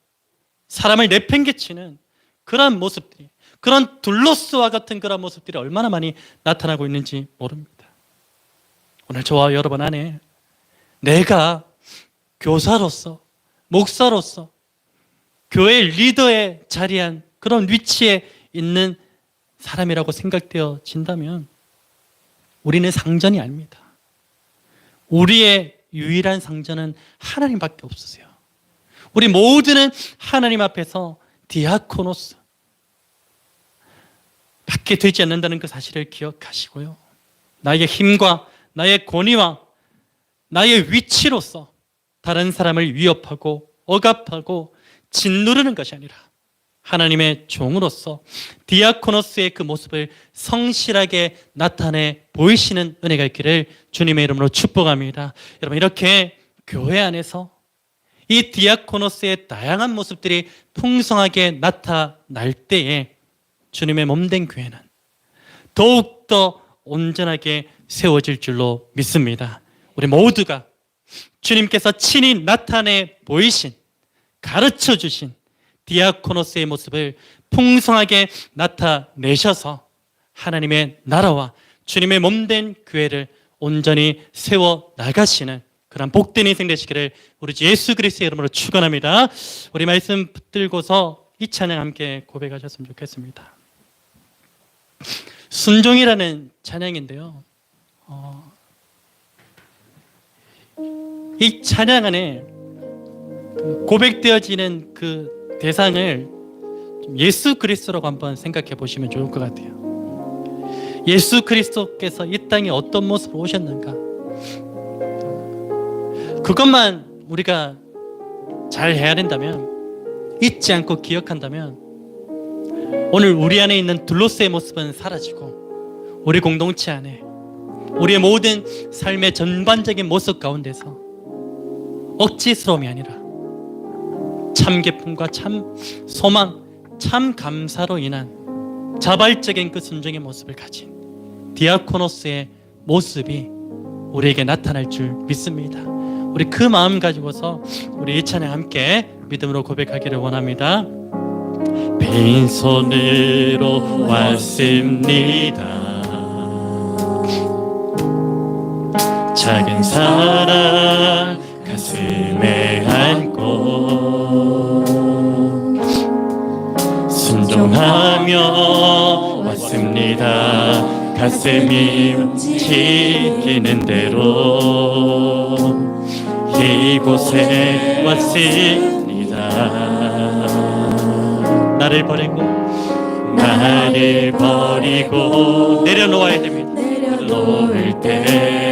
사람을 내팽개치는 그런 모습들이, 그런 둘로스와 같은 그런 모습들이 얼마나 많이 나타나고 있는지 모릅니다. 오늘 저와 여러분 안에 내가 교사로서, 목사로서 교회 리더에 자리한 그런 위치에 있는 사람이라고 생각되어진다면 우리는 상전이 아닙니다. 우리의 유일한 상전은 하나님밖에 없으세요. 우리 모두는 하나님 앞에서 디아코노스 밖에 되지 않는다는 그 사실을 기억하시고요. 나의 힘과 나의 권위와 나의 위치로서 다른 사람을 위협하고 억압하고 짓누르는 것이 아니라 하나님의 종으로서 디아코노스의 그 모습을 성실하게 나타내 보이시는 은혜가 있기를 주님의 이름으로 축복합니다. 여러분, 이렇게 교회 안에서 이 디아코노스의 다양한 모습들이 풍성하게 나타날 때에 주님의 몸된 교회는 더욱더 온전하게 세워질 줄로 믿습니다. 우리 모두가 주님께서 친히 나타내 보이신, 가르쳐 주신 디아코노스의 모습을 풍성하게 나타내셔서 하나님의 나라와 주님의 몸된 교회를 온전히 세워 나가시는 그런 복된 인생 되시기를 우리 주 예수 그리스도의 이름으로 축원합니다. 우리 말씀 붙들고서 이 찬양 함께 고백하셨으면 좋겠습니다. 순종이라는 찬양인데요. 이 찬양 안에 고백되어지는 그 대상을 예수 그리스도라고 한번 생각해 보시면 좋을 것 같아요. 예수 그리스도께서 이 땅에 어떤 모습으로 오셨는가, 그것만 우리가 잘 해야 된다면, 잊지 않고 기억한다면 오늘 우리 안에 있는 둘로스의 모습은 사라지고 우리 공동체 안에 우리의 모든 삶의 전반적인 모습 가운데서 억지스러움이 아니라 참 기쁨과 참 소망, 참 감사로 인한 자발적인 그 순종의 모습을 가진 디아코노스의 모습이 우리에게 나타날 줄 믿습니다. 우리 그 마음 가지고서 우리 이 찬양 함께 믿음으로 고백하기를 원합니다. 빈손으로 왔습니다. 작은 사랑 가슴에 안고 순종하며 왔습니다. 가슴이 움직이는 대로 이곳에 왔습니다. 나를 버리고 내려놓아야 됩니다. 내려놓을 때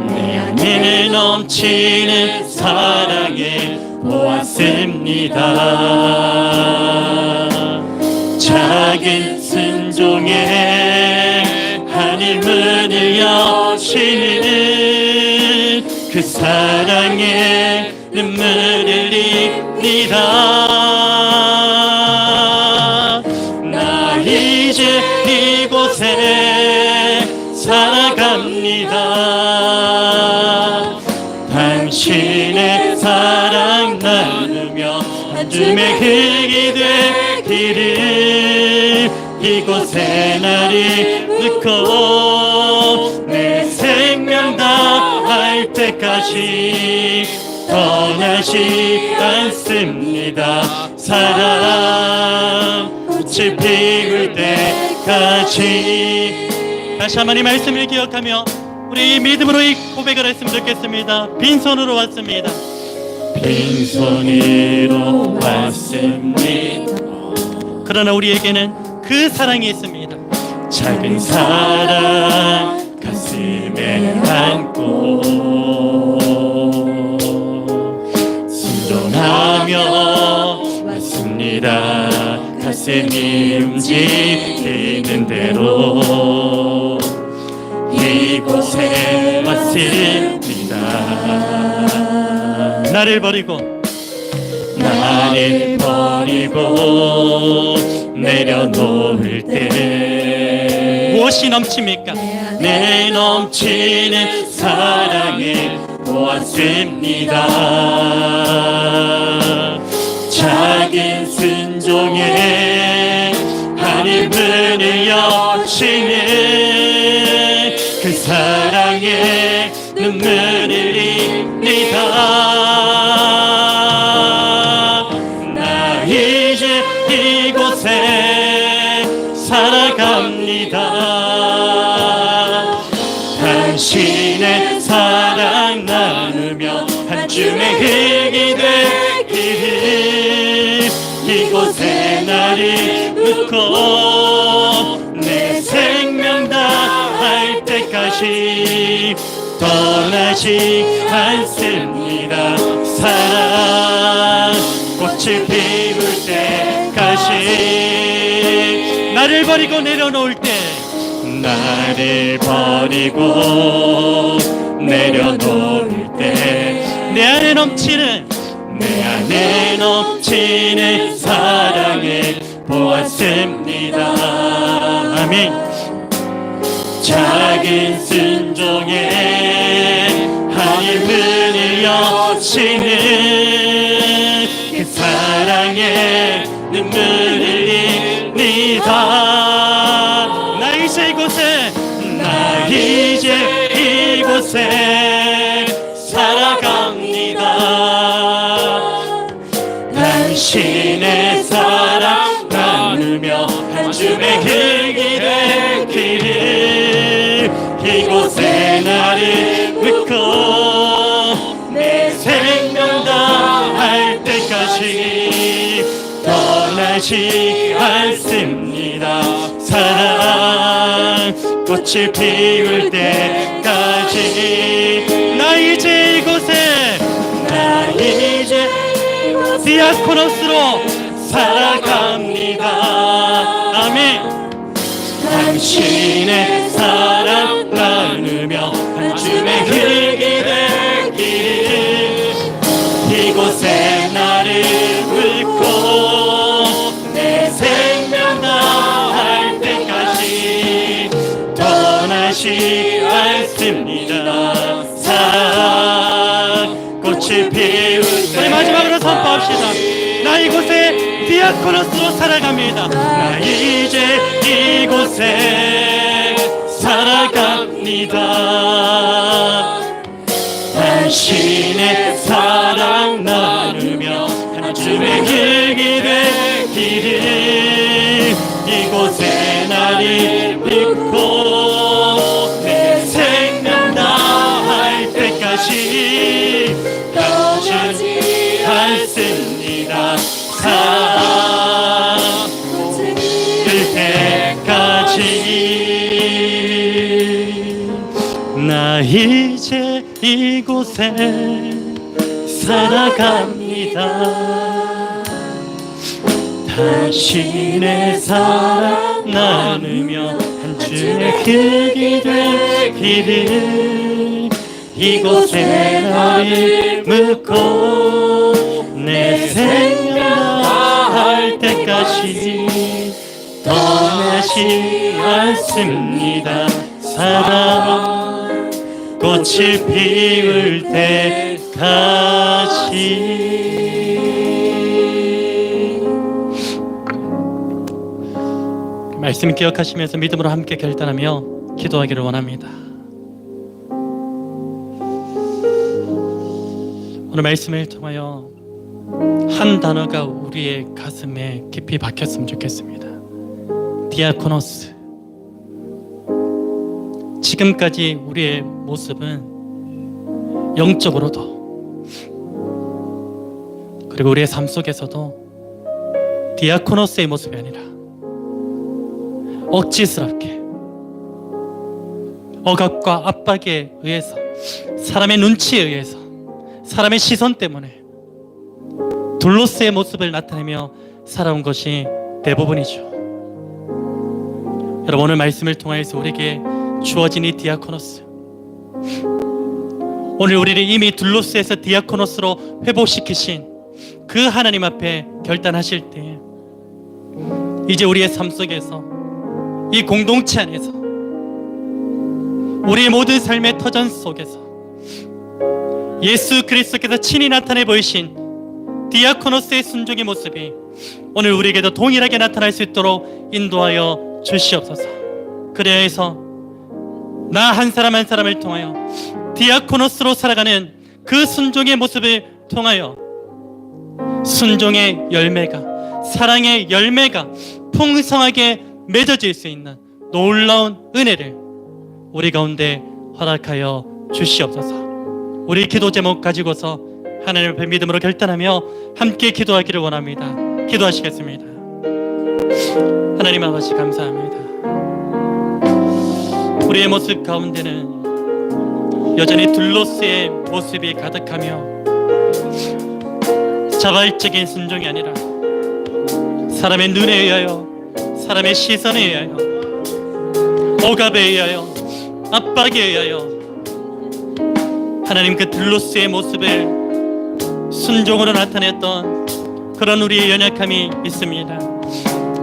내 안에 넘치는 사랑을 보았습니다. 작은 순종에 하늘 문을 여시는 그 사랑에 눈물을 흘립니다. 나 이제 이곳에 살아갑니다. 당신의 사랑 나누며 어둠의 흙이 되기를 이곳에 나를 넣고 내 생명 다할 때까지 떠나지 않습니다. 사랑 꽃이 피울 때까지. 다시 한번 이 말씀을 기억하며 우리 믿음으로 이 고백을 했으면 좋겠습니다. 빈손으로 왔습니다. 빈손으로 왔습니다. 그러나 우리에게는 그 사랑이 있습니다. 작은 사랑 가슴에 안고 말씀이 움직이는 대로 이곳에 왔습니다. 나를 버리고 내려놓을 때 무엇이 넘칩니까? 내 넘치는 사랑을 보았습니다. 작은 순종에 하늘 문을 여시는 그 사랑에 눈물을 흘립니다. 나 이제 이곳에 살아갑니다. 당신의 사랑 나누며 한 줌의 흙이 되기를 이곳에 나를 묻고 내 생명 다할 때까지 떠나지 않습니다. 사랑 꽃을 피울 때까지 나를 버리고 내려놓을 때 나를 버리고 내려놓을 때 내 안에 넘치는 사랑을 보았습니다. 아멘. 작은 순종에 하늘 문을 여시는 그 사랑에 눈물을 흘립니다. 나 이제 이곳에 살아갑니다. 당신의 사랑 나누며 한 줌의 흙이 되기를 이곳에 나를 묻고 내 생명 다할 때까지 떠나지 않습니다. 사랑 꽃을 피울 때까지 나 이제 이곳에 디아코노스로 살아갑니다. 아멘. 당신의 사랑 나누며 한 줌의 흙이 되기를 이곳에 나를 묻고 내 생명 다할 때까지 떠나지 않습니다. 사랑 꽃을 피울 때 우리 마지막으로 선포합시다. 나 이곳에 디아코노스로 살아갑니다. 나 이제 이곳에 살아갑니다. 당신의 사랑 나누며 한 줌의 흙이 되기를 이곳에 나를 믿고 내 생명 다할 때까지 떠나지 않습니다. 사랑 때까지 나 이제 이곳에 살아갑니다. 당신의 사랑 나누며 한 줌의 흙이 되기를 이곳에 나를 묻고 내 생명 다할 때까지 떠나지 않습니다. 사랑 꽃을 피울 때까지. 말씀 기억하시면서 믿음으로 함께 결단하며 기도하기를 원합니다. 오늘 말씀을 통하여 한 단어가 우리의 가슴에 깊이 박혔으면 좋겠습니다. 디아코노스. 지금까지 우리의 모습은 영적으로도 그리고 우리의 삶 속에서도 디아코노스의 모습이 아니라 억지스럽게 억압과 압박에 의해서 사람의 눈치에 의해서 사람의 시선 때문에 둘로스의 모습을 나타내며 살아온 것이 대부분이죠. 여러분, 오늘 말씀을 통해서 우리에게 주어진 이 디아코노스, 오늘 우리를 이미 둘로스에서 디아코노스로 회복시키신 그 하나님 앞에 결단하실 때 이제 우리의 삶 속에서, 이 공동체 안에서, 우리의 모든 삶의 터전 속에서 예수 그리스도께서 친히 나타내 보이신 디아코노스의 순종의 모습이 오늘 우리에게도 동일하게 나타날 수 있도록 인도하여 주시옵소서. 그래야 해서 나 한 사람 한 사람을 통하여 디아코노스로 살아가는 그 순종의 모습을 통하여 순종의 열매가, 사랑의 열매가 풍성하게 맺어질 수 있는 놀라운 은혜를 우리 가운데 허락하여 주시옵소서. 우리 기도 제목 가지고서 하나님 앞에 믿음으로 결단하며 함께 기도하기를 원합니다. 기도하시겠습니다. 하나님 아버지, 감사합니다. 우리의 모습 가운데는 여전히 둘로스의 모습이 가득하며 자발적인 순종이 아니라 사람의 눈에 의하여, 사람의 시선에 의하여, 억압에 의하여, 압박에 의하여 하나님 그 둘로스의 모습을 순종으로 나타냈던 그런 우리의 연약함이 있습니다.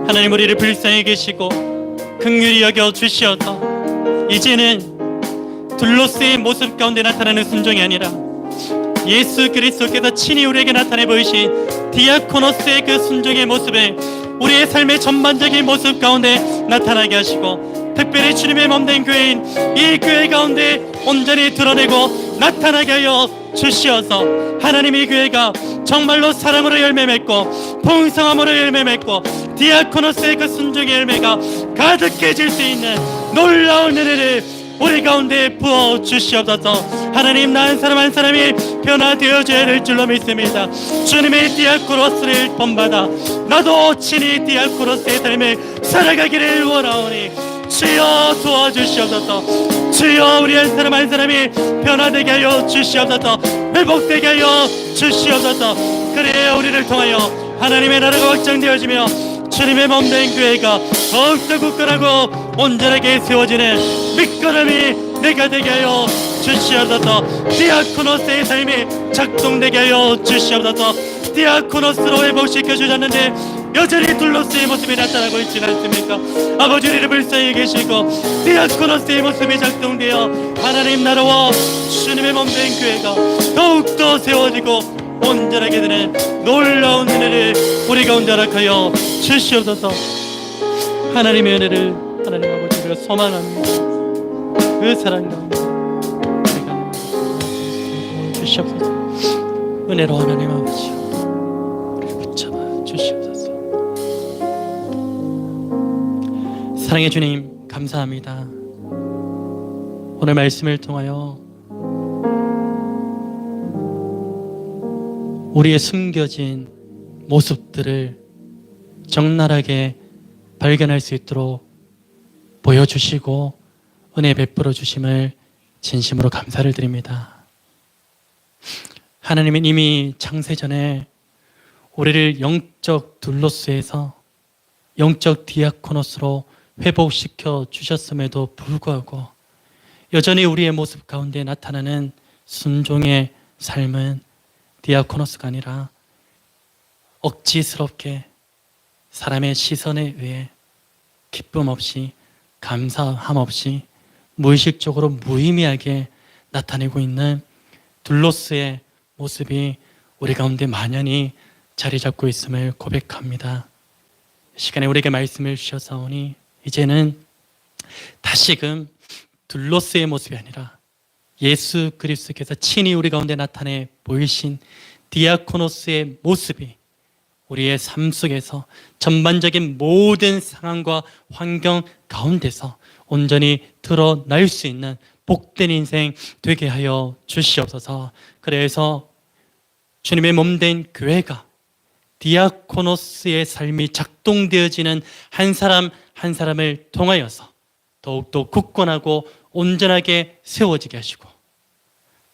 하나님, 우리를 불쌍히 계시고 긍휼히 여겨 주시어서 이제는 둘로스의 모습 가운데 나타나는 순종이 아니라 예수 그리스도께서 친히 우리에게 나타내 보이신 디아코노스의 그 순종의 모습을 우리의 삶의 전반적인 모습 가운데 나타나게 하시고, 특별히 주님의 몸된 교회인 이 교회 가운데 온전히 드러내고 나타나게 하여 주시어서 하나님의 교회가 정말로 사랑으로 열매 맺고 풍성함으로 열매 맺고 디아코노스의 그 순종의 열매가 가득해질 수 있는 놀라운 은혜를 우리 가운데 부어 주시옵소서. 하나님, 나 한 사람 한 사람이 변화되어져야 될 줄로 믿습니다. 주님의 디아코노스를 본받아 나도 친히 디아코노스의 삶을 살아가기를 원하오니 주여 도와주시옵소서. 주여, 우리 한 사람 한 사람이 변화되게 하여 주시옵소서. 회복되게 하여 주시옵소서. 그래야 우리를 통하여 하나님의 나라가 확장되어지며 주님의 몸된 교회가 더욱더 굳건하고 온전하게 세워지는 밑거름이 내가 되게 하여 주시옵소서. 디아코노스의 삶이 작동되게 하여 주시옵소서. 디아코노스로 회복시켜 주셨는데 여전히 둘로스의 모습이 나타나고 있지 않습니까? 아버지, 우리를 불쌍히 계시고 디아코노스의 모습이 작동되어 하나님 나라와 주님의 몸된 교회가 더욱더 세워지고 온전하게 되는 놀라운 은혜를 우리 가운데 허락하여 주시옵소서. 하나님의 은혜를 하나님 아버지 우리가 소망합니다. 그 사랑 가운데 우리가 주시옵소서. 은혜로 하나님 아버지 우리를 붙잡아 주시옵소서. 사랑의 주님, 감사합니다. 오늘 말씀을 통하여 우리의 숨겨진 모습들을 적나라하게 발견할 수 있도록 보여주시고 은혜 베풀어 주심을 진심으로 감사를 드립니다. 하나님은 이미 창세전에 우리를 영적 둘로스에서 영적 디아코노스로 회복시켜 주셨음에도 불구하고 여전히 우리의 모습 가운데 나타나는 순종의 삶은 디아코노스가 아니라 억지스럽게 사람의 시선에 의해 기쁨 없이, 감사함 없이 무의식적으로 무의미하게 나타내고 있는 둘로스의 모습이 우리 가운데 만연히 자리 잡고 있음을 고백합니다. 시간에 우리에게 말씀을 주셔서오니 이제는 다시금 둘로스의 모습이 아니라 예수 그리스도께서 친히 우리 가운데 나타내 보이신 디아코노스의 모습이 우리의 삶 속에서 전반적인 모든 상황과 환경 가운데서 온전히 드러날 수 있는 복된 인생 되게 하여 주시옵소서. 그래서 주님의 몸된 교회가 디아코노스의 삶이 작동되어지는 한 사람 한 사람을 통하여서 더욱더 굳건하고 온전하게 세워지게 하시고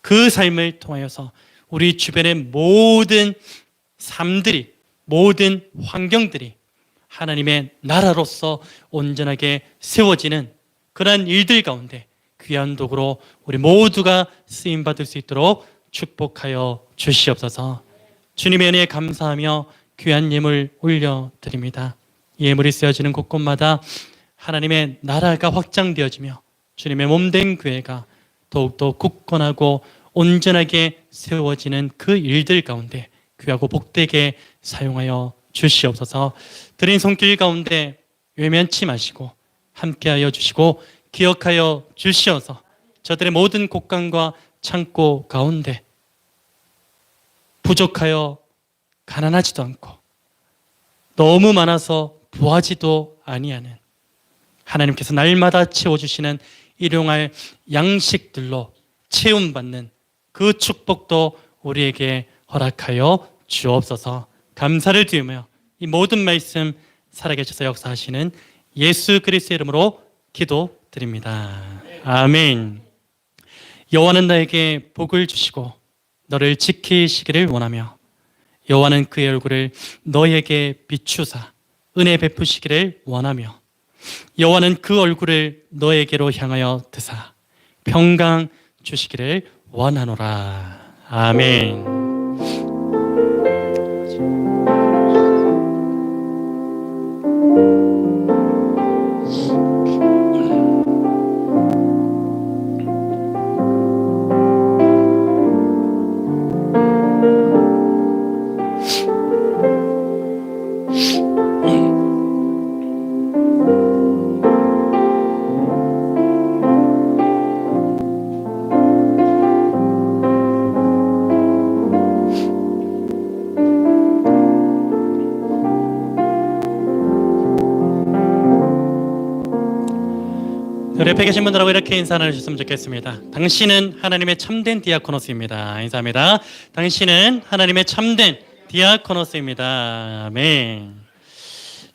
그 삶을 통하여서 우리 주변의 모든 삶들이, 모든 환경들이 하나님의 나라로서 온전하게 세워지는 그러한 일들 가운데 귀한 도구로 우리 모두가 쓰임받을 수 있도록 축복하여 주시옵소서. 주님의 은혜에 감사하며 귀한 예물 올려드립니다. 예물이 쓰여지는 곳곳마다 하나님의 나라가 확장되어지며 주님의 몸된 교회가 더욱더 굳건하고 온전하게 세워지는 그 일들 가운데 귀하고 복되게 사용하여 주시옵소서. 드린 손길 가운데 외면치 마시고 함께하여 주시고 기억하여 주시어서 저들의 모든 곳간과 창고 가운데 부족하여 가난하지도 않고 너무 많아서 부하지도 아니하는 하나님께서 날마다 채워주시는 일용할 양식들로 채움받는 그 축복도 우리에게 허락하여 주옵소서. 감사를 드리며 이 모든 말씀 살아계셔서 역사하시는 예수 그리스도의 이름으로 기도드립니다. 아멘. 여호와는 나에게 복을 주시고 너를 지키시기를 원하며 여호와는 그의 얼굴을 너에게 비추사 은혜 베푸시기를 원하며 여호와는 그 얼굴을 너에게로 향하여 드사 평강 주시기를 원하노라. 아멘. 우리 옆에 계신 분들하고 이렇게 인사 나누셨으면 좋겠습니다. 당신은 하나님의 참된 디아코노스입니다. 인사합니다. 당신은 하나님의 참된 디아코노스입니다. 아멘.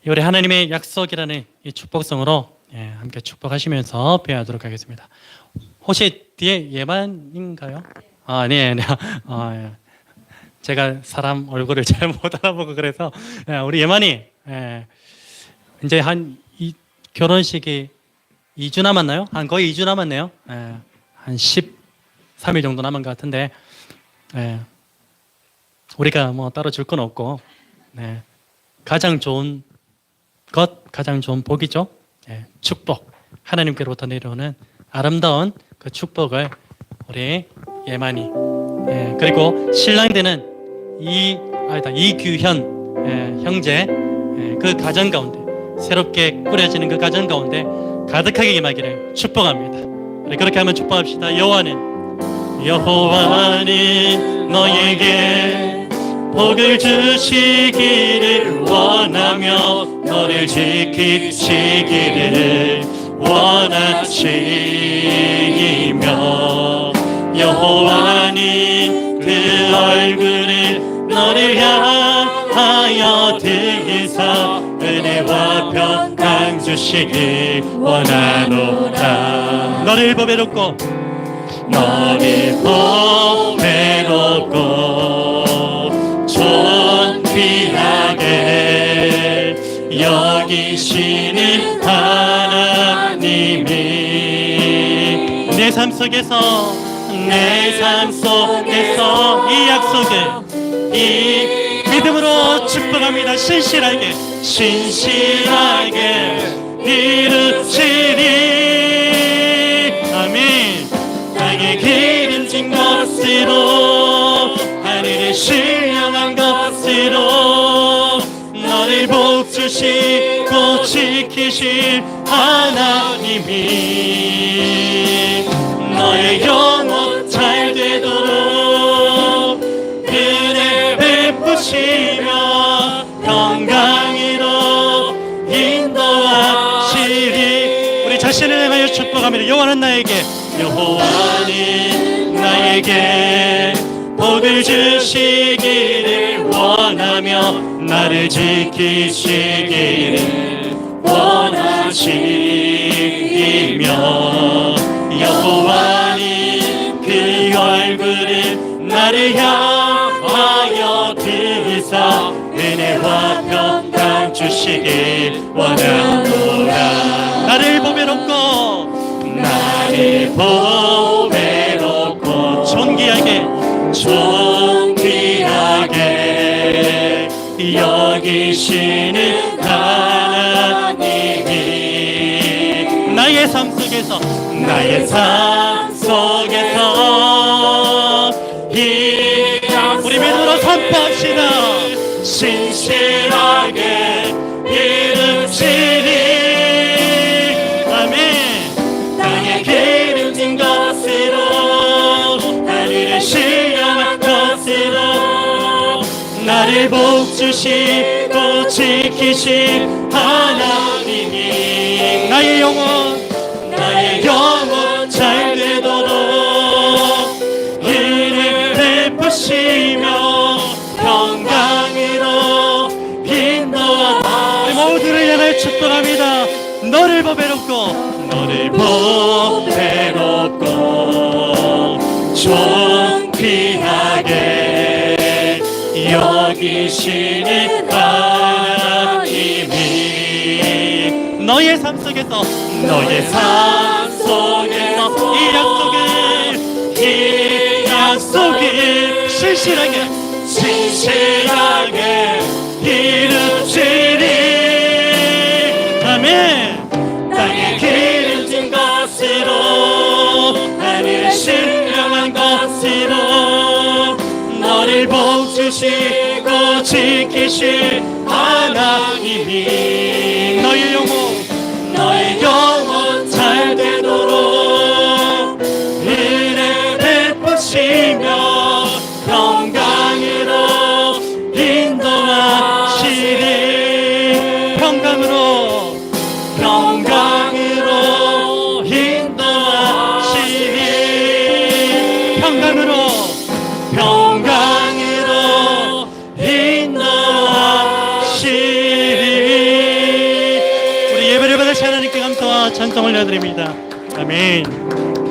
우리 하나님의 약속이라는 이 축복성으로 함께 축복하시면서 배워하도록 하겠습니다. 혹시 뒤에 예만인가요? 네. 제가 사람 얼굴을 잘 못 알아보고 그래서 우리 예만이 이제 결혼식이 2주 남았나요? 거의 2주 남았네요. 한 13일 정도 남은 것 같은데 우리가 뭐 따로 줄 건 없고 가장 좋은 것, 가장 좋은 복이죠. 축복, 하나님께로부터 내려오는 아름다운 그 축복을 우리 예만이 그리고 신랑이 되는 이규현 형제 그 가정 가운데 새롭게 꾸려지는 그 가정 가운데 가득하게 임하기를 축복합니다. 우리 그렇게 한번 축복합시다. 여호와는 너에게 복을 주시기를 원하며 너를 지키시기를 원하시며 여호와는 그 얼굴을 너를 향하여 들이사 은혜와 평강 주시길 원하노라. 너를 보배롭고 존귀하게 여기시는 하나님이 내 삶 속에서 이 약속을 이 믿음으로 축복합니다. 신실하게 이루시리. 아멘. 땅에 기름진 것으로 하늘에 신령한 것으로 너를 복주시고 지키실 하나님이 너의 영혼 잘 되도록 은혜 베푸시며 평강으로 인도하시리. 우리 자신을 향하여 축복합니다. 여호와는 나에게 복을 주시기를 원하며 나를 지키시기를 원하시며 여호와는 그 얼굴을 나를 향하여 드리사 은혜와 평강 주시 주시길 원하노라. 나를 보배롭고 나를 보배롭고 존귀하게 존귀하게 여기시는 하나님이 나의 삶 속에서 우리 믿음으로 선포합시다. 신실하게 이루시니 아멘. 땅에 기름진 것으로 하늘을 신령한 것으로 나를 복주시고 지키신 하나님이 나의 영혼 잘 되도록 이를 베푸시며 평강으로 인도하라. 모두를 향해 축복합니다. 너를 보배롭고 존귀하게 여기시는 하나님이 너의 삶 속에서 이 약속을 신실하게 이루시리 아멘. 땅에 기름진 것으로 하늘을 신령한 것으로 너를 복주시고 지키실 하나님이 너의 영혼 잘 되도록 은혜 베푸시며 평강으로 인도하시리 평강으로 인도하시리 평강으로 인도하시리 우리 예배를 받으신 하나님께 감사와 찬송을 올려드립니다. 아멘.